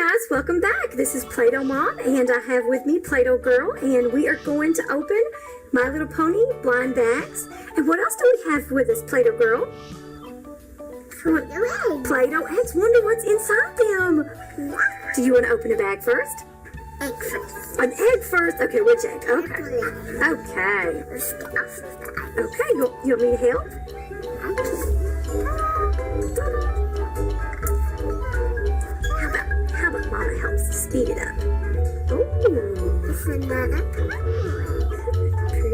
guys, welcome back. This is Play-Doh Mom, and I have with me Play-Doh Girl, and we are going to open My Little Pony blind bags. And what else do we have with us, Play-Doh Girl? Play-Doh eggs. Wonder what's inside them. Do you want to open a bag first? Egg first. An egg first? Okay, which egg? Okay. Okay. Okay, you want me to help? How about Mama helps speed it up? Ooh. It's another Pretty.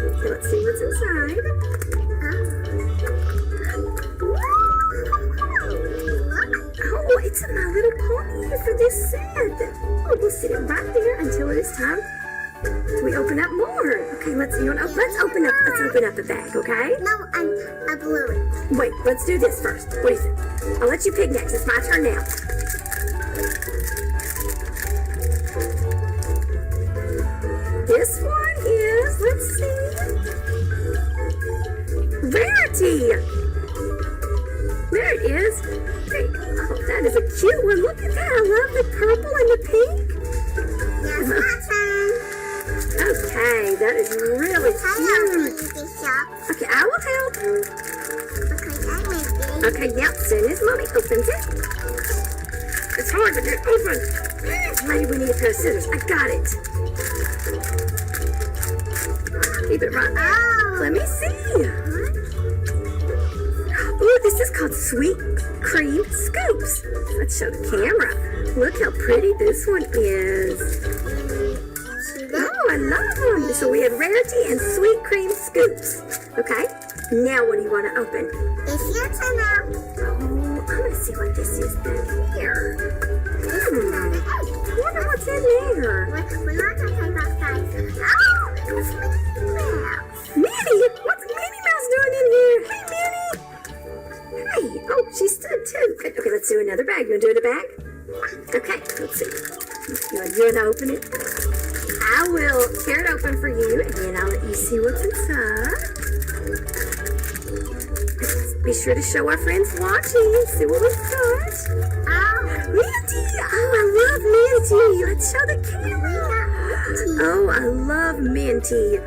Okay, let's see what's inside. Oh, it's a My Little Pony for this set. Oh, we'll sit it right there until it is time. So we open up more. Okay, let's open up a bag, okay? No, I blew it. Wait, let's do this first. What do you think? I'll let you pick next. It's my turn now. This one is, let's see, Rarity. There it is. Hey, oh, that is a cute one. Look at that. I love the purple and the pink. Yes, my turn. Okay, that is really cute. Okay, I will help. Okay, yep, as soon as Mommy opens it. It's hard to get open. Maybe we need a pair of scissors. I got it. Keep it right there. Oh. Let me see. Ooh, this is called Sweet Cream Scoops. Let's show the camera. Look how pretty this one is. Oh, I love them. So we have Rarity and Sweet Cream Scoops. Okay, now what do you want to open? It's your turn now. Oh, I'm going to see what this is back here. I wonder what's in there. We're not going to take off guys. Oh, it's Minnie Mouse. Minnie? What's Minnie Mouse doing in here? Hey, Minnie. Hey. Oh, she stood too. Okay, let's do another bag. You want to do the bag? Okay, let's see. You want to open it? I will tear it open for you, and then I'll let you see what's inside. Be sure to show our friends watching. See what we've got. Oh, Minty! Oh, I love Minty. Let's show the camera. Oh, I love Minty.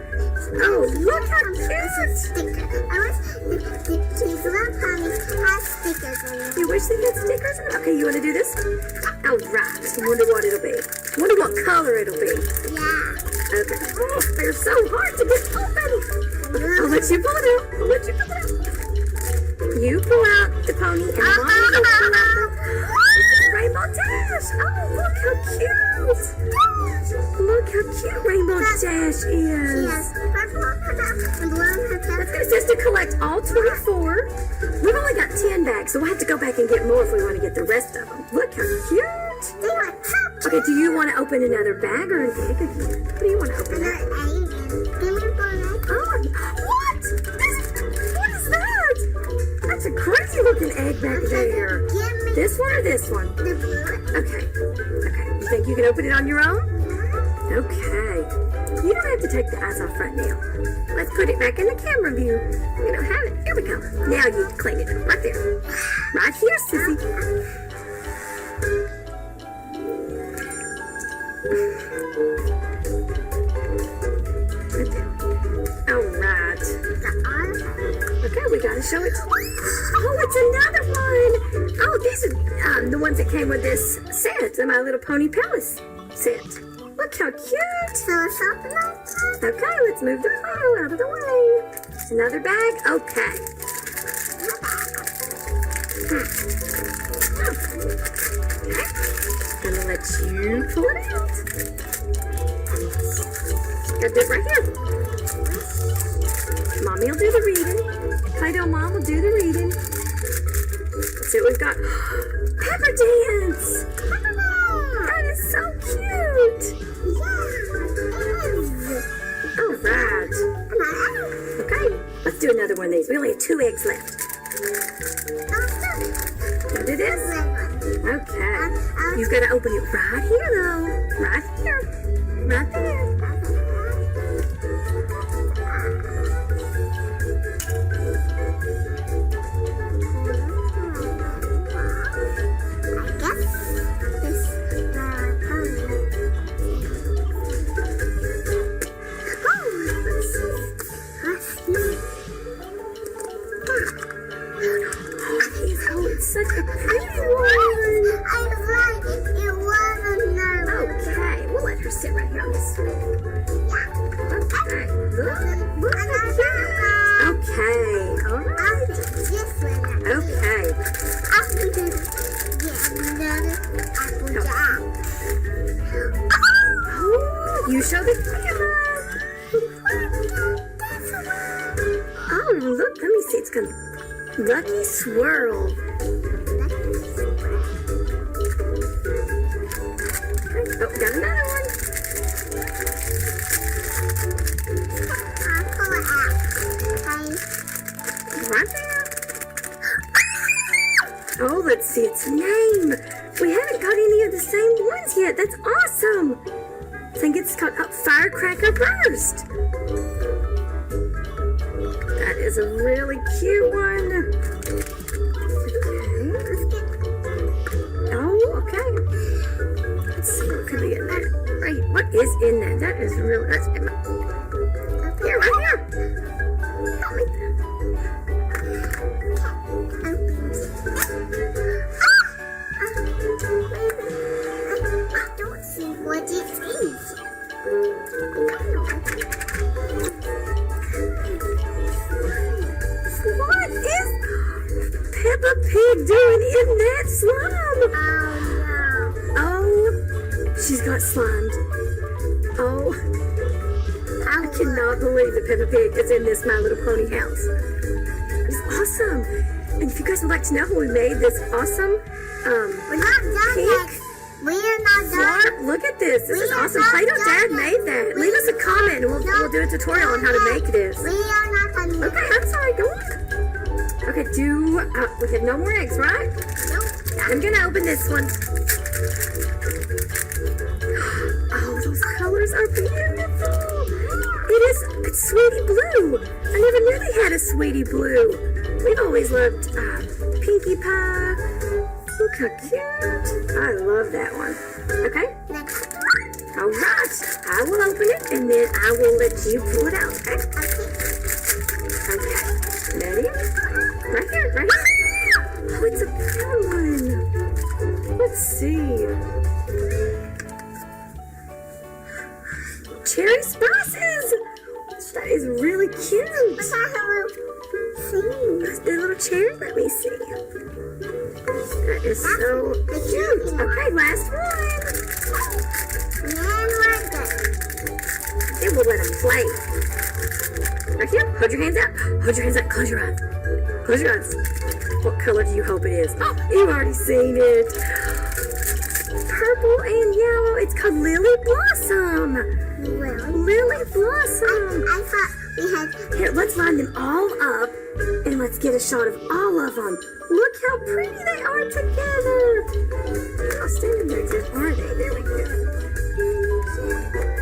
Oh, look how cute. Sticker. I wish these little ponies had stickers in them. You wish they had stickers in it? Okay, you want to do this? All right. I wonder what it'll be. Wonder what color it'll be. Yeah. Okay. Oh, they're so hard to get open. I'll let you pull it out. I'll let you pull it out. You pull out the pony and Mommy will pull out the Rainbow Dash. Oh, look how cute. Look how cute Rainbow Dash is. Yes. Purple on her back and blue on her back. That's going to just to collect all 24. We've only got 10 bags, so we'll have to go back and get more if we want to get the rest of them. Look how cute. They are so Okay, do you want to open another bag or an egg again? What do you want to open? Another egg again. Give me one egg. Oh, what? What is that? That's a crazy looking egg back there. Give me This one or this one? the blue. Okay. Okay. You think you can open it on your own? Okay. You don't have to take the eyes off right now. Let's put it back in the camera view. We don't have it. Here we go. Now you can clean it up right there. Right here, sissy. Right there. All right. Okay, we gotta show it. Oh, it's another one. Oh, these are the ones that came with this set, the My Little Pony Palace set. Look how cute. So it's open up. Okay, let's move the pile out of the way. It's another bag. Okay. Okay. Gonna let you pull it out. Gotta do it right here. Mommy will do the reading. Play-Doh Mom will do the reading. Let's see what we've got. Pepper Dance! That is so cute! All right. Okay, let's do another one of these. We only have 2 eggs left. Wanna do this? Okay. You've got to open it right here, though. Right here. Right there. such a pretty one. I was right. It was another. Okay, we'll let her sit right here on this one. Okay, look at that. Okay, all right. I'll do this one. Okay. I'll do another apple jam. Oh, you show the camera. Oh, look, let me see. It's got Lucky Swirl. Okay, oh, got another one. I'll pull it out. Okay. Right there. Oh, let's see its name. We haven't got any of the same ones yet. That's awesome. I think it's called Firecracker Burst. That is a really cute one. Okay. Oh, okay. Let's see what could be in there. Right, what is in there? That is really, that's Emma. Here, right here. Help me. I don't see what it is. What is Peppa Pig doing in that slime? Oh, she's got slimed. Oh, I cannot believe that Peppa Pig is in this My Little Pony house. It's awesome. And if you guys would like to know how we made this awesome We're not done pink yet. We are not done. floor, look at this. This is We are awesome. not Play-Doh done Dad yet. made that. Leave us a comment and we'll do a tutorial on how to make this. We are not done yet. Okay, I'm sorry. Go on. Okay, we have no more eggs, right? Nope. I'm gonna open this one. Oh, those colors are beautiful. It's Sweetie Blue. I never knew they had a Sweetie Blue. We've always loved Pinkie Pie. Look how cute. I love that one. Okay. Next. All right. I will open it and then I will let you pull it out. Okay. Okay. Ready? Right here. Right here. Oh, it's a brown one. Let's see. Cherry spices. That is really cute. What's that little thing? The little cherry. Let me see. That is so cute. Okay, last one. And we're done. Then we'll let them play. Right here. Hold your hands out. Hold your hands out. Close your eyes. Close your eyes. What color do you hope it is? Oh, you've already seen it. Purple and yellow. It's called Lily Blossom. Lily Blossom. I thought we had. Here, let's line them all up and let's get a shot of all of them. Look how pretty they are together. They're not standing there yet, are they? There we go.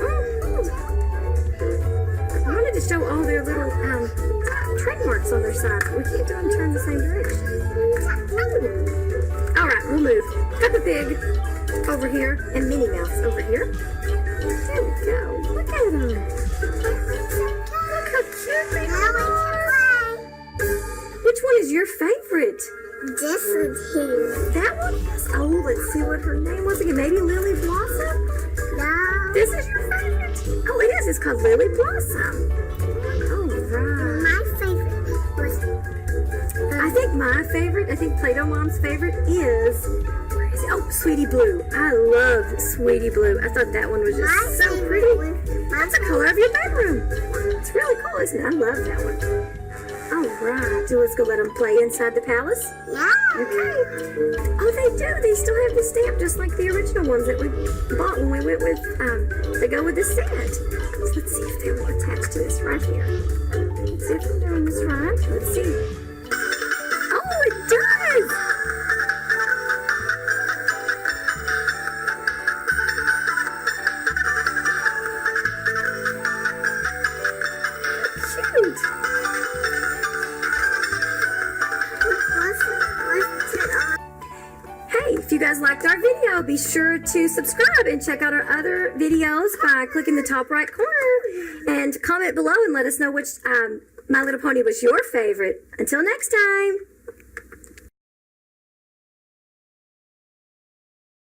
Oh. I wanted to show all their little trademarks on their side, but we can't do them turn the same direction. All right, we'll move Peppa Pig over here and Minnie Mouse over here. There we go. Look at them. Look how cute they are. Which one is your favorite? This one's here. That one is. Oh, let's see what her name was again. Maybe Lily Blossom? No. This is your favorite? Oh, it is. It's called Lily Blossom. All right. My favorite was. I think my favorite, I think Play-Doh Mom's favorite is, where is it? Oh, Sweetie Blue. I love Sweetie Blue. I thought that one was just so pretty. That's the color of your bedroom. It's really cool, isn't it? I love that one. All right. So let's go let them play inside the palace. Yeah. Okay. Oh, they do. They still have the stamp just like the original ones that we bought when we went with, they go with the set. So let's see if they will attach to this right here. Let's see if I'm doing this right. Let's see. Oh, it does! Cute! Hey, if you guys liked our video, be sure to subscribe and check out our other videos by clicking the top right corner and comment below and let us know which My Little Pony was your favorite. Until next time!